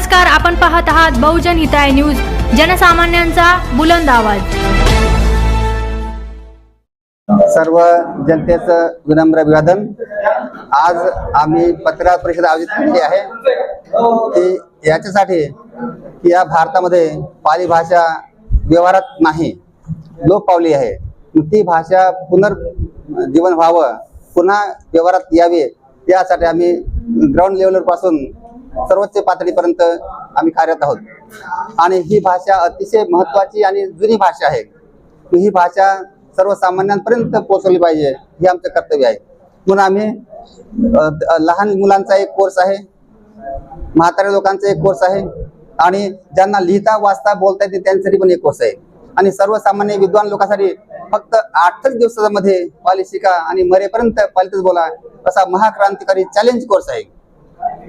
नमस्कार, आपण पाहत आहात बहुजन हिताय न्यूज, जनसामान्यांचा बुलंद आवाज। सर्व जनतेचं विनम्र अभिवादन। आज आम्ही पत्रकार परिषद आयोजित केली आहे की याच्यासाठी की या भारतामध्ये पाली भाषा व्यवहारात नाही, लोप पावली आहे। ती भाषा पुनर्जीवन व्हावं, पुन्हा व्यवहारात यावी, यासाठी आम्ही ग्राउंड लेवलवर पासून सर्वोच्च पातळीपर्यंत आम्ही कार्यरत आहोत। आणि ही भाषा अतिशय महत्त्वाची आणि जुनी भाषा आहे। ही भाषा सर्वसामान्यांपर्यंत पोहोचवली पाहिजे, हे आमचं कर्तव्य आहे। म्हणून आम्ही लहान मुलांचा एक कोर्स आहे, म्हाताऱ्या लोकांचा एक कोर्स आहे, आणि ज्यांना लिहिता वाचता बोलता येते त्यांच्यासाठी पण एक कोर्स आहे। आणि सर्वसामान्य विद्वान लोकांसाठी फक्त 8च दिवसामध्ये पाली शिका आणि मरेपर्यंत पालीतच बोला, असा महाक्रांतिकारी चॅलेंज कोर्स आहे।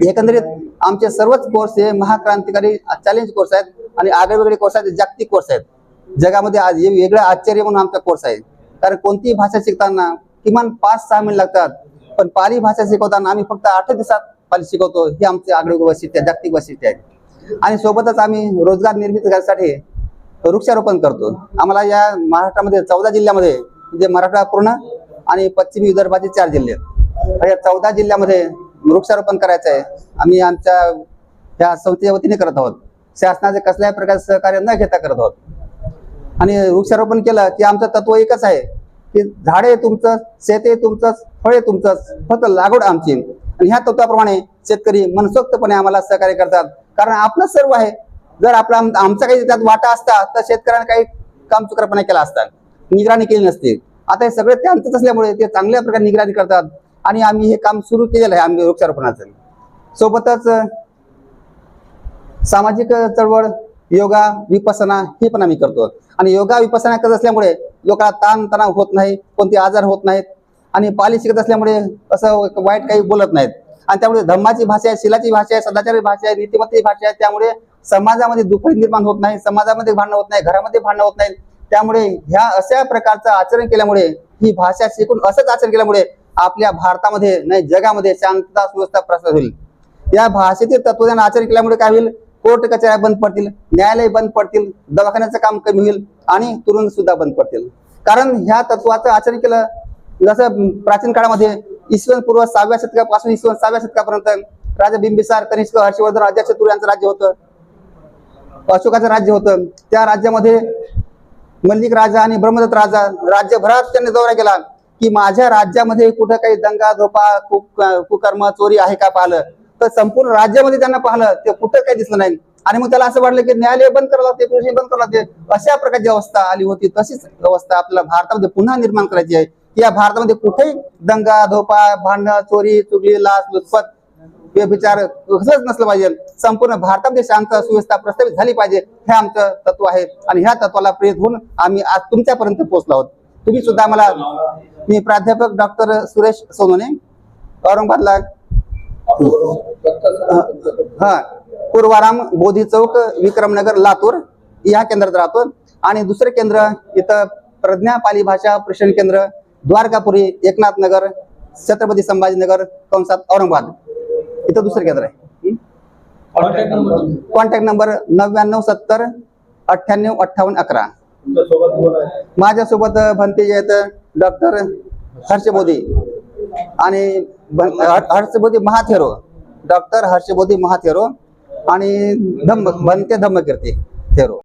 एकंदरीत आमचे सर्वच कोर्स हे महाक्रांतिकारी चॅलेंज कोर्स आहेत आणि आगळेवेगळे कोर्स आहेत, जागतिक कोर्स आहेत। जगामध्ये आज हे वेगळं आश्चर्य म्हणून आमचा कोर्स आहे। कारण कोणतीही भाषा शिकताना किमान 5-6 महिने लागतात, पण पाली भाषा शिकवताना आम्ही फक्त 8 दिवसात पाली शिकवतो। हे आमचे आगळेवेगळे वैशिष्ट्य, जागतिक वैशिष्ट्य आहे। आणि सोबतच आम्ही रोजगार निर्मिती करण्यासाठी वृक्षारोपण करतो। आम्हाला या महाराष्ट्रामध्ये 14 जिल्ह्यामध्ये, म्हणजे मराठा पूर्ण आणि पश्चिमी विदर्भाचे 4 जिल्हे, या 14 जिल्ह्यामध्ये वृक्षारोपण करायचं आहे। आम्ही आमच्या या संस्थेच्या वतीने करत आहोत, शासनाचे कसल्याही प्रकारचे सहकार्य न घेता करत आहोत। आणि वृक्षारोपण केलं की आमचं तत्व एकच आहे की झाडे तुमचं, शेते तुमचं, फळे तुमचं, फक्त लागवड आमची। आणि ह्या तत्वाप्रमाणे शेतकरी मनसोक्तपणे आम्हाला सहकार्य करतात, कारण आपलं सर्व आहे। जर आमचा काही त्यात वाटा असता तर शेतकऱ्यांना काही काम चुकारपणा केला असता, निगराणी केली नसती। आता हे सगळे त्यांचंच असल्यामुळे ते चांगल्या प्रकारे निगराणी करतात आणि आम्ही हे काम सुरू केलेलं आहे आम्ही वृक्षारोपणाचं। सोबतच सामाजिक चळवळ, योगा, विपसना हे पण आम्ही करतो। आणि योगा विपसना करत असल्यामुळे लोकांना ताण तणाव होत नाही, कोणते आजार होत नाहीत, आणि पाली शिकत असल्यामुळे असं वाईट काही बोलत नाहीत। आणि त्यामुळे धम्माची भाषा आहे, शिलाची भाषा आहे, सदाचाराची भाषा आहे, नीतिमत्तेची भाषा आहे। त्यामुळे समाजामध्ये दुफळी निर्माण होत नाही, समाजामध्ये भांडणं होत नाही, घरामध्ये भांडणं होत नाहीत। त्यामुळे ह्या अशा प्रकारचं आचरण केल्यामुळे, ही भाषा शिकून असंच आचरण केल्यामुळे आपल्या भारतामध्ये नाही जगामध्ये शांतता सुव्यवस्था प्रसार होईल। या भाषेतील तत्वज्ञान आचरण केल्यामुळे काय होईल, कोर्ट कचऱ्या बंद पडतील, न्यायालय बंद पडतील, दवाखान्याचं काम कमी होईल आणि तुरुंग सुद्धा बंद पडतील। कारण ह्या तत्वाचं आचरण केलं, जसं प्राचीन काळामध्ये इसवी पूर्व 6व्या शतकापासून इसवी 6व्या शतकापर्यंत राजा बिंबिसार, कनिष्क, हर्षवर्धन, अजातशत्रू यांचं राज्य होतं, अशोकाचं राज्य होतं। त्या राज्यामध्ये मल्लिक राजा आणि ब्रह्मदत्त राजा राज्यभरात त्यांनी दौरा केला की माझ्या राज्यामध्ये कुठं काही दंगा धोपा कुकर्म चोरी आहे का पाहिलं, तर संपूर्ण राज्यामध्ये त्यांना पाहिलं, ते कुठं काही दिसलं नाही। आणि मग त्याला असं वाटलं की न्यायालय बंद करावं लागते, पोलीस बंद करावं लागते। अशा प्रकारची अवस्था आली होती। तशीच अवस्था आपल्याला भारतामध्ये पुन्हा निर्माण करायची आहे की या भारतामध्ये कुठेही दंगा धोपा, भांडण, चोरी चुगली, लाच लुचपत, व्यभिचार कसंच नसलं पाहिजे। संपूर्ण भारतामध्ये शांत सुव्यवस्था प्रस्थापित झाली पाहिजे, हे आमचं तत्व आहे। आणि ह्या तत्वाला प्रेरित होऊन आम्ही आज तुमच्यापर्यंत पोहोचलो आहोत। तुम्ही सुद्धा आम्हाला, मी प्राध्यापक डॉक्टर सुरेश सोनवणे, औरंगाबादला पूर्वाराम बोधी चौक, विक्रमनगर, लातूर या केंद्रात राहतो। आणि दुसरे केंद्र इथं प्रज्ञा पाली भाषा प्रशिक्षण केंद्र, द्वारकापुरी, एकनाथ नगर, छत्रपती संभाजीनगर कंसात, औरंगाबाद, इथं दुसरं केंद्र आहे। Contact number 9970 98 58 11। माझ्यासोबत भंतेजी आहेत डॉक्टर हर्षबोधी आणि हर्षबोधी महाथेरो, डॉक्टर हर्षबोधी महाथेरो आणि भंते धम्मकीर्ती थेरो।